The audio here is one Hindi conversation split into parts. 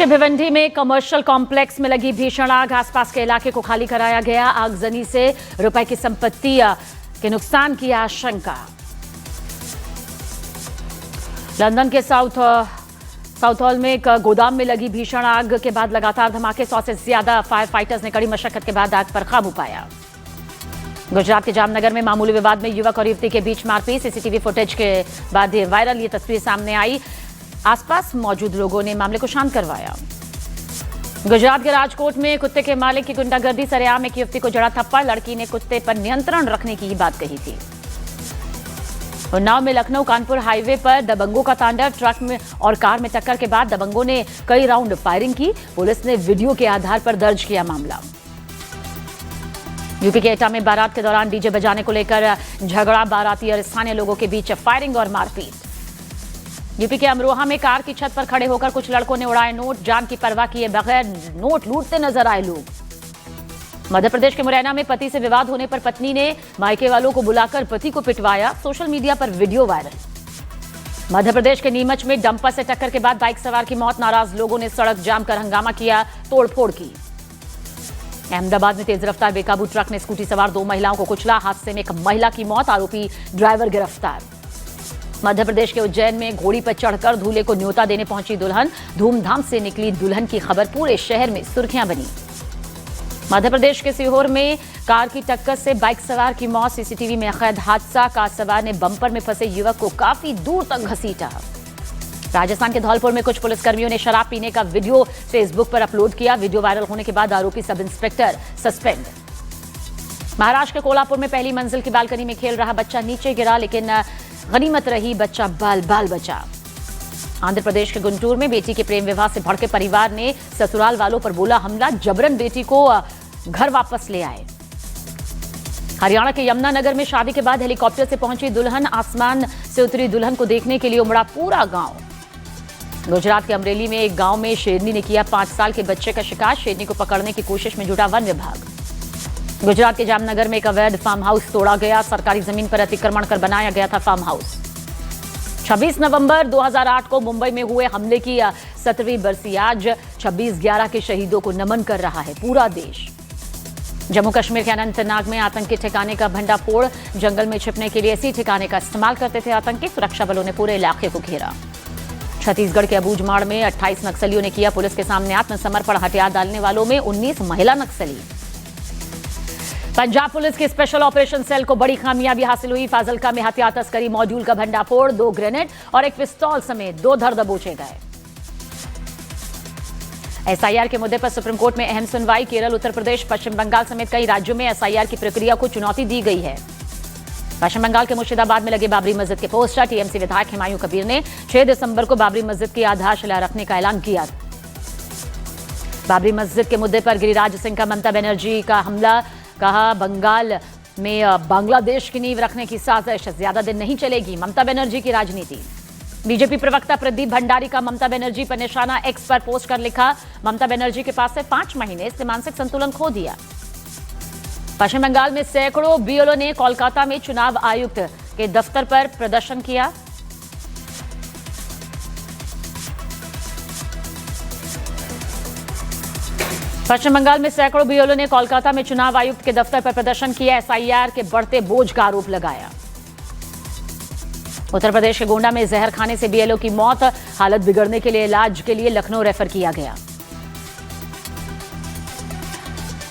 के भिवंडी में कमर्शियल कॉम्प्लेक्स में लगी भीषण आग, आसपास के इलाके को खाली कराया गया। आगजनी से रुपए की संपत्ति के नुकसान की आशंका। लंदन के साउथ हॉल में एक गोदाम में लगी भीषण आग के बाद लगातार धमाके, 100 से ज्यादा फायर फाइटर्स ने कड़ी मशक्कत के बाद आग पर काबू पाया। गुजरात के जामनगर में मामूली विवाद में युवक और युवती के बीच मारपीट, सीसीटीवी फुटेज के बाद वायरल ये तस्वीर सामने आई। आसपास मौजूद लोगों ने मामले को शांत करवाया। गुजरात के राजकोट में कुत्ते के मालिक की गुंडागर्दी, सरेआम एक युवती को जड़ा थप्पड़, लड़की ने कुत्ते पर नियंत्रण रखने की बात कही थी। उन्नाव में लखनऊ कानपुर हाईवे पर दबंगों का तांडव, ट्रक में और कार में टक्कर के बाद दबंगों ने कई राउंड फायरिंग की। पुलिस ने वीडियो के आधार पर दर्ज किया मामला। यूपी के एटा में बारात के दौरान डीजे बजाने को लेकर झगड़ा, बाराती और स्थानीय लोगों के बीच फायरिंग और मारपीट। यूपी के अमरोहा में कार की छत पर खड़े होकर कुछ लड़कों ने उड़ाए नोट, जान की परवाह किए बगैर नोट लूटते नजर आए लोग। मध्य प्रदेश के मुरैना में पति से विवाद होने पर पत्नी ने मायके वालों को बुलाकर पति को पिटवाया, सोशल मीडिया पर वीडियो वायरल। मध्य प्रदेश के नीमच में डंपर से टक्कर के बाद बाइक सवार की मौत, नाराज लोगों ने सड़क जाम कर हंगामा किया, तोड़फोड़ की। अहमदाबाद में तेज रफ्तार बेकाबू ट्रक ने स्कूटी सवार 2 महिलाओं को कुचला, हादसे में एक महिला की मौत, आरोपी ड्राइवर गिरफ्तार। मध्य प्रदेश के उज्जैन में घोड़ी पर चढ़कर दूल्हे को न्योता देने पहुंची दुल्हन, धूमधाम से निकली दुल्हन की खबर, पूरे शहर में सुर्खियां बनी। मध्य प्रदेश के सीहोर में कार की टक्कर से बाइक सवार की मौत, सीसीटीवी में कैद हादसा, कार सवार ने बम्पर में फंसे युवक को काफी दूर तक घसीटा। राजस्थान के धौलपुर में कुछ पुलिसकर्मियों ने शराब पीने का वीडियो फेसबुक पर अपलोड किया। वीडियो वायरल होने के बाद आरोपी सब इंस्पेक्टर सस्पेंड। महाराष्ट्र के कोल्हापुर में पहली मंजिल की बालकनी में खेल रहा बच्चा नीचे गिरा, लेकिन गनीमत रही, बच्चा बाल बाल बचा। आंध्र प्रदेश के गुंटूर में बेटी के प्रेम विवाह से भड़के परिवार ने ससुराल वालों पर बोला हमला, जबरन बेटी को घर वापस ले आए। हरियाणा के यमुनानगर में शादी के बाद हेलीकॉप्टर से पहुंची दुल्हन, आसमान से उतरी दुल्हन को देखने के लिए उमड़ा पूरा गांव। गुजरात के अमरेली में एक गांव में शेरनी ने किया 5 साल के बच्चे का शिकार, शेरनी को पकड़ने की कोशिश में जुटा वन विभाग। गुजरात के जामनगर में एक अवैध फार्म हाउस तोड़ा गया, सरकारी जमीन पर अतिक्रमण कर बनाया गया था फार्म हाउस। 26 नवंबर 2008 को मुंबई में हुए हमले की 17वीं बरसी, आज 26/11 के शहीदों को नमन कर रहा है पूरा देश। जम्मू कश्मीर के अनंतनाग में आतंकी ठिकाने का भंडाफोड़, जंगल में छिपने के लिए इसी ठिकाने का इस्तेमाल करते थे आतंकी, सुरक्षा बलों ने पूरे इलाके को घेरा। छत्तीसगढ़ के अबूझमाड़ में 28 नक्सलियों ने किया पुलिस के सामने आत्मसमर्पण, हथियार डालने वालों में 19 महिला नक्सली। पंजाब पुलिस के स्पेशल ऑपरेशन सेल को बड़ी कामयाबी हासिल हुई, फाजिल्का में हथियार तस्करी मॉड्यूल का भंडाफोड़, 2 ग्रेनेड और एक पिस्तौल समेत 2 धर दबोचे गए। एसआईआर के मुद्दे पर सुप्रीम कोर्ट में अहम सुनवाई, केरल, उत्तर प्रदेश, पश्चिम बंगाल समेत कई राज्यों में एसआईआर की प्रक्रिया को चुनौती दी गई है। पश्चिम बंगाल के मुर्शिदाबाद में लगे बाबरी मस्जिद के पोस्टर, टीएमसी विधायक हुमायूं कबीर ने 6 दिसंबर को बाबरी मस्जिद की आधारशिला रखने का ऐलान किया। बाबरी मस्जिद के मुद्दे पर गिरिराज सिंह का ममता बनर्जी का हमला, कहा बंगाल में बांग्लादेश की नींव रखने की साजिश, ज्यादा दिन नहीं चलेगी ममता बनर्जी की राजनीति। बीजेपी प्रवक्ता प्रदीप भंडारी का ममता बनर्जी पर निशाना, एक्स पर पोस्ट कर लिखा ममता बनर्जी के पास से 5 महीने से मानसिक संतुलन खो दिया। पश्चिम बंगाल में सैकड़ों बीएलओ ने कोलकाता में चुनाव आयुक्त के दफ्तर पर प्रदर्शन किया। पश्चिम बंगाल में सैकड़ों बीएलओ ने कोलकाता में चुनाव आयुक्त के दफ्तर पर प्रदर्शन किया, एसआईआर के बढ़ते बोझ का आरोप लगाया। उत्तर प्रदेश के गोंडा में जहर खाने से बीएलओ की मौत, हालत बिगड़ने के लिए इलाज के लिए लखनऊ रेफर किया गया।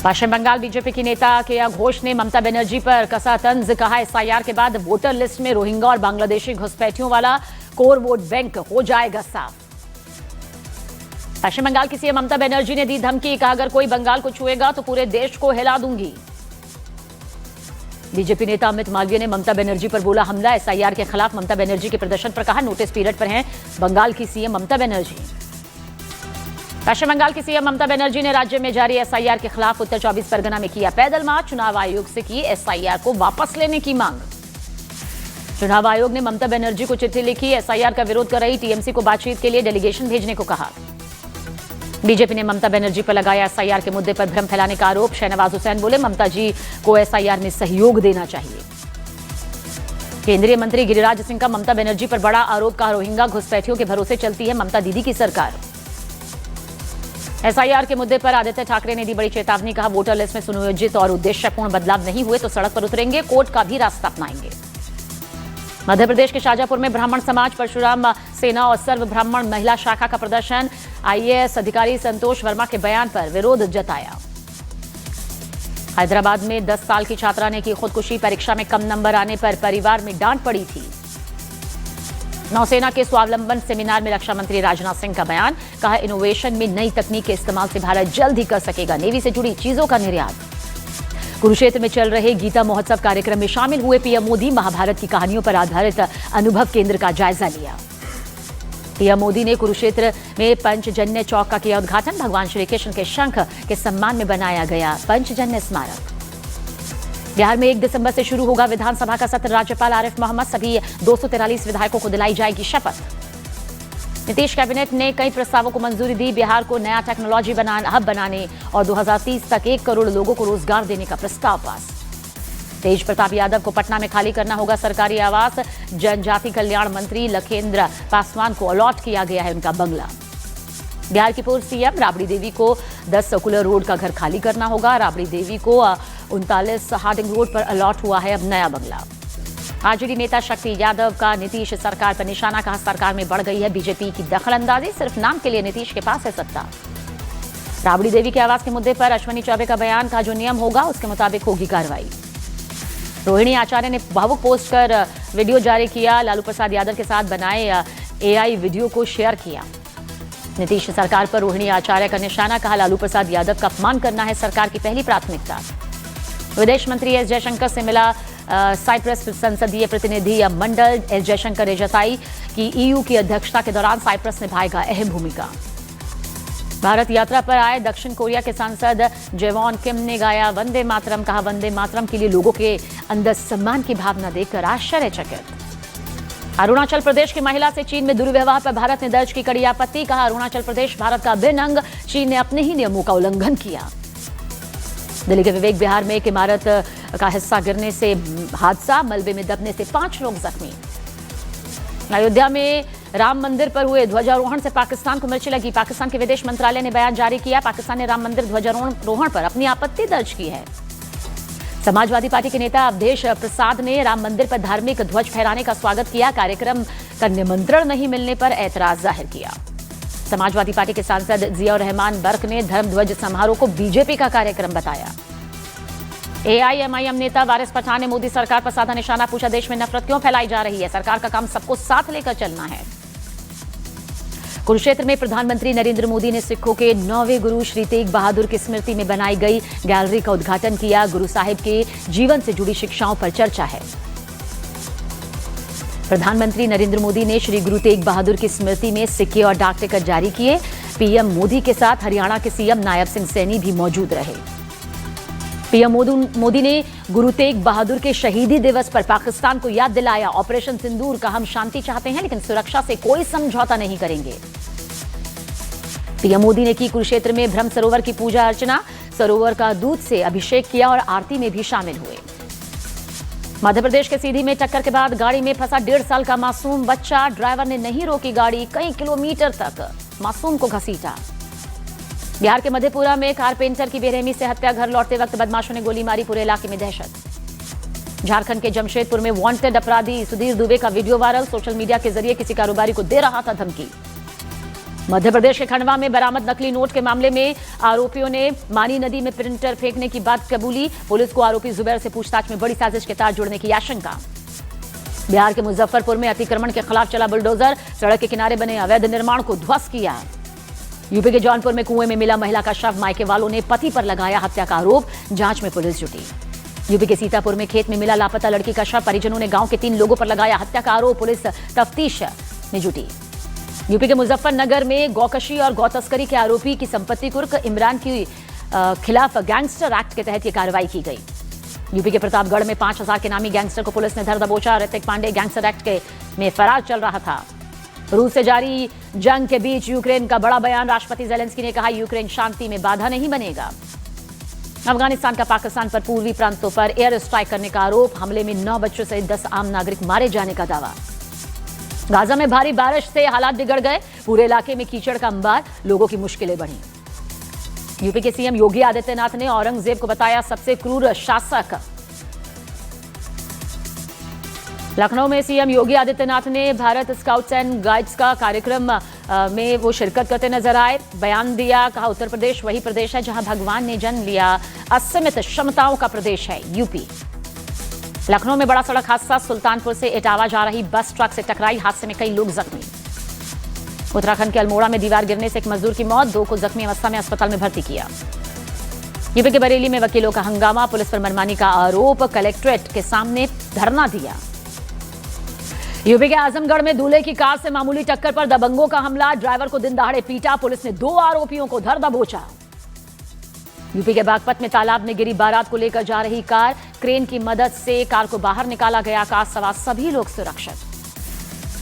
पश्चिम बंगाल बीजेपी की नेता केया घोष ने ममता बनर्जी पर कसा तंज, कहा एसआईआर के बाद वोटर लिस्ट में रोहिंगा और बांग्लादेशी घुसपैठियों वाला कोर वोट बैंक हो जाएगा साफ। पश्चिम बंगाल की सीएम ममता बनर्जी ने दी धमकी, कहा अगर कोई बंगाल को छुएगा तो पूरे देश को हिला दूंगी। बीजेपी नेता अमित मालवीय ने ममता बनर्जी पर बोला हमला, एसआईआर के खिलाफ ममता बनर्जी के प्रदर्शन पर कहा नोटिस पीरियड पर हैं बंगाल की सीएम ममता बनर्जी। पश्चिम बंगाल की सीएम ममता बनर्जी ने राज्य में जारी एसआईआर के खिलाफ उत्तर 24 परगना में किया पैदल मार्च, चुनाव आयोग से की एसआईआर को वापस लेने की मांग। चुनाव आयोग ने ममता बनर्जी को चिट्ठी लिखी, एसआईआर का विरोध कर रही टीएमसी को बातचीत के लिए डेलीगेशन भेजने को कहा। बीजेपी ने ममता बनर्जी पर लगाया एसआईआर के मुद्दे पर भ्रम फैलाने का आरोप, शहनवाज हुसैन बोले ममता जी को एसआईआर में सहयोग देना चाहिए। केंद्रीय मंत्री गिरिराज सिंह का ममता बनर्जी पर बड़ा आरोप, कहा रोहिंगा घुसपैठियों के भरोसे चलती है ममता दीदी की सरकार। एसआईआर के मुद्दे पर आदित्य ठाकरे ने दी बड़ी चेतावनी, कहा वोटर लिस्ट में सुनियोजित और उद्देश्यपूर्ण बदलाव नहीं हुए तो सड़क पर उतरेंगे, कोर्ट का भी रास्ता अपनाएंगे। मध्य प्रदेश के शाजापुर में ब्राह्मण समाज, परशुराम सेना और सर्व ब्राह्मण महिला शाखा का प्रदर्शन। आईएएस अधिकारी संतोष वर्मा के बयान पर विरोध जताया। हैदराबाद में 10 साल की छात्रा ने की खुदकुशी, परीक्षा में कम नंबर आने पर परिवार में डांट पड़ी थी। नौसेना के स्वावलंबन सेमिनार में रक्षा मंत्री राजनाथ सिंह का बयान, कहा इनोवेशन में नई तकनीक के इस्तेमाल से भारत जल्द ही कर सकेगा नेवी से जुड़ी चीजों का निर्यात। कुरुक्षेत्र में चल रहे गीता महोत्सव कार्यक्रम में शामिल हुए पीएम मोदी, महाभारत की कहानियों पर आधारित अनुभव केंद्र का जायजा लिया। पीएम मोदी ने कुरुक्षेत्र में पंचजन्य चौक का किया उद्घाटन। भगवान श्री कृष्ण के शंख के सम्मान में बनाया गया पंचजन्य स्मारक। बिहार में 1 दिसंबर से शुरू होगा विधानसभा का सत्र। राज्यपाल आरिफ मोहम्मद सभी 243 विधायकों को दिलाई जाएगी शपथ। नीतीश कैबिनेट ने कई प्रस्तावों को मंजूरी दी। बिहार को नया टेक्नोलॉजी हब बनाने और 2030 तक 1 करोड़ लोगों को रोजगार देने का प्रस्ताव पास। तेज प्रताप यादव को पटना में खाली करना होगा सरकारी आवास। जनजाति कल्याण मंत्री लखेंद्र पासवान को अलॉट किया गया है उनका बंगला। बिहार की पूर्व सीएम राबड़ी देवी को 10 सर्कुलर रोड का घर खाली करना होगा। राबड़ी देवी को 39 हार्डिंग रोड पर अलॉट हुआ है अब नया बंगला। आरजेडी नेता शक्ति यादव का नीतीश सरकार पर निशाना, कहा सरकार में बढ़ गई है बीजेपी की दखलंदाजी, सिर्फ नाम के लिए नीतीश के पास है सत्ता। राबड़ी देवी के आवास के मुद्दे पर अश्विनी चौबे का बयान, कहा जो नियम होगा उसके मुताबिक होगी कार्रवाई। रोहिणी आचार्य ने भावुक पोस्ट कर वीडियो जारी किया। लालू प्रसाद यादव के साथ बनाए एआई वीडियो को शेयर किया। नीतीश सरकार पर रोहिणी आचार्य का निशाना, कहा लालू प्रसाद यादव का अपमान करना है सरकार की पहली प्राथमिकता। विदेश मंत्री एस जयशंकर से मिला साइप्रस संसदीय प्रतिनिधि मंडल। एस जयशंकर ने जताई कि ईयू की अध्यक्षता के दौरान साइप्रस निभाएगा अहम भूमिका। भारत यात्रा पर आए दक्षिण कोरिया के सांसद जेवॉन किम ने गाया वंदे मातरम, कहा वंदे मातरम के लिए लोगों के अंदर सम्मान की भावना देखकर आश्चर्यचकित। अरुणाचल प्रदेश की महिला से चीन में दुर्व्यवहार पर भारत ने दर्ज की कड़ी आपत्ति, कहा अरुणाचल प्रदेश भारत का अभिन्न अंग, चीन ने अपने ही नियमों का उल्लंघन किया। दिल्ली के विवेक विहार में एक इमारत का हिस्सा गिरने से हादसा, मलबे में दबने से 5 लोग जख्मी। अयोध्या में राम मंदिर पर हुए ध्वजारोहण से पाकिस्तान को मिर्ची लगी। पाकिस्तान के विदेश मंत्रालय ने बयान जारी किया, पाकिस्तान ने राम मंदिर ध्वजारोहण पर अपनी आपत्ति दर्ज की है। समाजवादी पार्टी के नेता अवधेश प्रसाद ने राम मंदिर पर धार्मिक ध्वज फहराने का स्वागत किया। कार्यक्रम का निमंत्रण नहीं मिलने पर ऐतराज जाहिर किया। समाजवादी पार्टी के सांसद जियाउर रहमान बर्क ने धर्म ध्वज समारोह को बीजेपी का कार्यक्रम बताया। एआईएमआईएम नेता वारिस पठान ने मोदी सरकार पर साधा निशाना, पूछा देश में नफरत क्यों फैलाई जा रही है, सरकार का काम सबको साथ लेकर चलना है। कुरुक्षेत्र में प्रधानमंत्री नरेंद्र मोदी ने सिखों के 9वें गुरु श्री तेग बहादुर की स्मृति में बनाई गई गैलरी का उद्घाटन किया। गुरु साहिब के जीवन से जुड़ी शिक्षाओं पर चर्चा है। प्रधानमंत्री नरेंद्र मोदी ने श्री गुरु तेग बहादुर की स्मृति में सिक्के और डाक टिकट जारी किए। पीएम मोदी के साथ हरियाणा के सीएम नायब सिंह सैनी भी मौजूद रहे। पीएम मोदी ने गुरु तेग बहादुर के शहीदी दिवस पर पाकिस्तान को याद दिलाया, ऑपरेशन सिंदूर का हम शांति चाहते हैं लेकिन सुरक्षा से कोई समझौता नहीं करेंगे। पीएम मोदी ने की कुरुक्षेत्र में ब्रह्म सरोवर की पूजा अर्चना, सरोवर का दूध से अभिषेक किया और आरती में भी शामिल हुए। मध्य प्रदेश के सीधी में टक्कर के बाद गाड़ी में फंसा 1.5 साल का मासूम बच्चा, ड्राइवर ने नहीं रोकी गाड़ी, कई किलोमीटर तक मासूम को घसीटा। बिहार के मधेपुरा में कारपेंटर की बेरहमी से हत्या, घर लौटते वक्त बदमाशों ने गोली मारी, पूरे इलाके में दहशत। झारखंड के जमशेदपुर में वांटेड अपराधी सुधीर दुबे का वीडियो वायरल, सोशल मीडिया के जरिए किसी कारोबारी को दे रहा था धमकी। मध्य प्रदेश के खंडवा में बरामद नकली नोट के मामले में आरोपियों ने मानी नदी में प्रिंटर फेंकने की बात कबूली, पुलिस को आरोपी जुबैर से पूछताछ में बड़ी साजिश के तार जुड़ने की आशंका। बिहार के मुजफ्फरपुर में अतिक्रमण के खिलाफ चला बुलडोजर, सड़क के किनारे बने अवैध निर्माण को ध्वस्त किया। यूपी के जौनपुर में कुएं में मिला महिला का शव, मायके वालों ने पति पर लगाया हत्या का आरोप, जांच में पुलिस जुटी। यूपी के सीतापुर में खेत में मिला लापता लड़की का शव, परिजनों ने गांव के 3 लोगों पर लगाया हत्या का आरोप, पुलिस तफ्तीश में जुटी। यूपी के मुजफ्फरनगर में गौकशी और गौतस्करी के आरोपी की संपत्ति कुर्क, इमरान के खिलाफ गैंगस्टर एक्ट के तहत यह कार्रवाई की गई। यूपी के प्रतापगढ़ में 5000 के नामी गैंगस्टर को पुलिस ने धर दबोचा, ऋतिक पांडे गैंगस्टर एक्ट में फरार चल रहा था। रूस से जारी जंग के बीच यूक्रेन का बड़ा बयान, राष्ट्रपति जेलेंस्की ने कहा यूक्रेन शांति में बाधा नहीं बनेगा। अफगानिस्तान का पाकिस्तान पर पूर्वी प्रांतों पर एयर स्ट्राइक करने का आरोप, हमले में 9 बच्चों सहित 10 आम नागरिक मारे जाने का दावा। गाजा में भारी बारिश से हालात बिगड़ गए, पूरे इलाके में कीचड़ का अंबार, लोगों की मुश्किलें बढ़ी। यूपी के सीएम योगी आदित्यनाथ ने औरंगजेब को बताया सबसे क्रूर शासक। लखनऊ में सीएम योगी आदित्यनाथ ने भारत स्काउट्स एंड गाइड्स का कार्यक्रम में वो शिरकत करते नजर आए। बयान दिया, कहा उत्तर प्रदेश वही प्रदेश है जहां भगवान ने जन्म लिया। असीमित क्षमताओं का प्रदेश है यूपी। लखनऊ में बड़ा सड़क हादसा, सुल्तानपुर से इटावा जा रही बस ट्रक से टकराई, हादसे में कई लोग जख्मी। उत्तराखंड के अल्मोड़ा में दीवार गिरने से एक मजदूर की मौत, 2 को जख्मी अवस्था में अस्पताल में भर्ती किया। यूपी के बरेली में वकीलों का हंगामा, पुलिस पर मनमानी का आरोप, कलेक्ट्रेट के सामने धरना दिया। यूपी के आजमगढ़ में दूल्हे की कार से मामूली टक्कर पर दबंगों का हमला, ड्राइवर को दिन दहाड़े पीटा, पुलिस ने 2 आरोपियों को धर दबोचा। यूपी के बागपत में तालाब में गिरी बारात को लेकर जा रही कार, क्रेन की मदद से कार को बाहर निकाला गया, कार सवार सभी लोग सुरक्षित।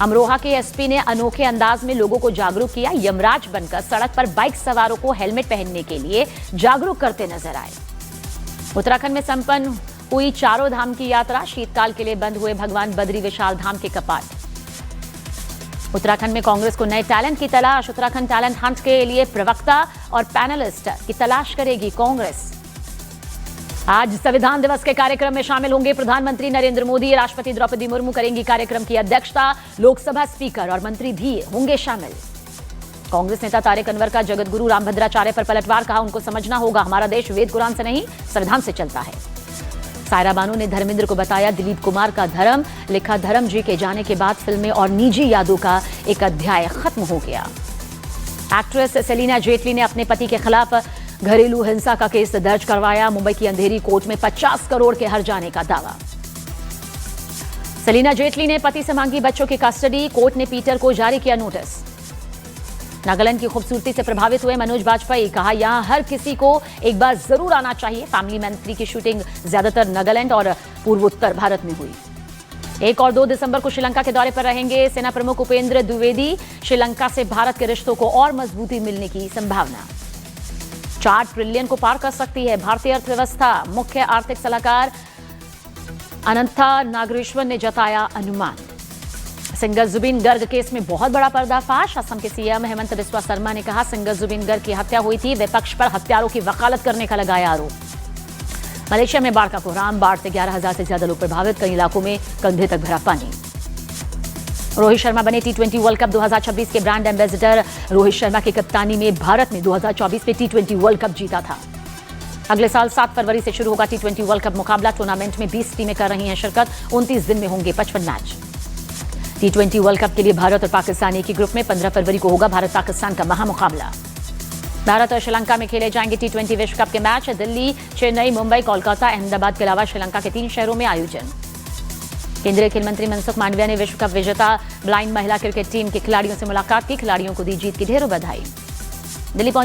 अमरोहा के एसपी ने अनोखे अंदाज में लोगों को जागरूक किया, यमराज बनकर सड़क पर बाइक सवारों को हेलमेट पहनने के लिए जागरूक करते नजर आए। उत्तराखंड में संपन्न हुई चारों धाम की यात्रा, शीतकाल के लिए बंद हुए भगवान बद्री विशाल धाम के कपाट। उत्तराखंड में कांग्रेस को नए टैलेंट की तलाश, उत्तराखंड टैलेंट हंट के लिए प्रवक्ता और पैनलिस्ट की तलाश करेगी कांग्रेस। आज संविधान दिवस के कार्यक्रम में शामिल होंगे प्रधानमंत्री नरेंद्र मोदी, राष्ट्रपति द्रौपदी मुर्मू करेंगी कार्यक्रम की अध्यक्षता, लोकसभा स्पीकर और मंत्री भी होंगे शामिल। कांग्रेस नेता तारिक अनवर का जगतगुरु रामभद्राचार्य पर पलटवार, कहा उनको समझना होगा हमारा देश वेद कुरान से नहीं संविधान से चलता है। सायरा बानू ने धर्मेंद्र को बताया दिलीप कुमार का धर्म, लिखा धर्म जी के जाने के बाद फिल्में और निजी यादों का एक अध्याय खत्म हो गया। एक्ट्रेस सेलिना जेटली ने अपने पति के खिलाफ घरेलू हिंसा का केस दर्ज करवाया, मुंबई की अंधेरी कोर्ट में 50 करोड़ के हर जाने का दावा। सेलिना जेटली ने पति से मांगी बच्चों की कस्टडी, कोर्ट ने पीटर को जारी किया नोटिस। नागालैंड की खूबसूरती से प्रभावित हुए मनोज बाजपेयी, कहा यहां हर किसी को एक बार जरूर आना चाहिए। फैमिली मैन 3 की शूटिंग ज्यादातर नागालैंड और पूर्वोत्तर भारत में हुई। 1 और 2 दिसंबर को श्रीलंका के दौरे पर रहेंगे सेना प्रमुख उपेंद्र द्विवेदी, श्रीलंका से भारत के रिश्तों को और मजबूती मिलने की संभावना। 4 ट्रिलियन को पार कर सकती है भारतीय अर्थव्यवस्था, मुख्य आर्थिक सलाहकार अनंता नागेश्वर ने जताया अनुमान। सिंगर जुबिन गर्ग केस में बहुत बड़ा पर्दाफाश, असम के सीएम हेमंत बिस्वा शर्मा ने कहा सिंगर जुबिन गर्ग की हत्या हुई थी, विपक्ष पर हत्यारों की वकालत करने का लगाया आरोप। मलेशिया में बाढ़ का कोहराम, बाढ़ से 11,000 से ज्यादा लोग प्रभावित, कई इलाकों में कंधे तक भरा पानी। रोहित शर्मा बने T20 वर्ल्ड कप 2026 के ब्रांड एम्बेसडर। रोहित शर्मा की कप्तानी में भारत ने 2024 में T20 वर्ल्ड कप जीता था। अगले साल 7 फरवरी से शुरू होगा T20 वर्ल्ड कप मुकाबला, टूर्नामेंट में 20 टीमें कर रही हैं शिरकत, 29 दिन में होंगे 55 मैच। T20 वर्ल्ड कप के लिए भारत और पाकिस्तान एक ही ग्रुप में, 15 फरवरी को होगा भारत पाकिस्तान का महामुकाबला। भारत और श्रीलंका में खेले जाएंगे T20 विश्व कप के मैच, दिल्ली, चेन्नई, मुंबई, कोलकाता, अहमदाबाद के अलावा श्रीलंका के 3 शहरों में आयोजन। केंद्रीय खेल मंत्री मनसुख मांडविया ने विश्व कप विजेता ब्लाइंड महिला क्रिकेट टीम के खिलाड़ियों से मुलाकात की, खिलाड़ियों को दी जीत की ढेरों बधाई। दिल्ली पहुंची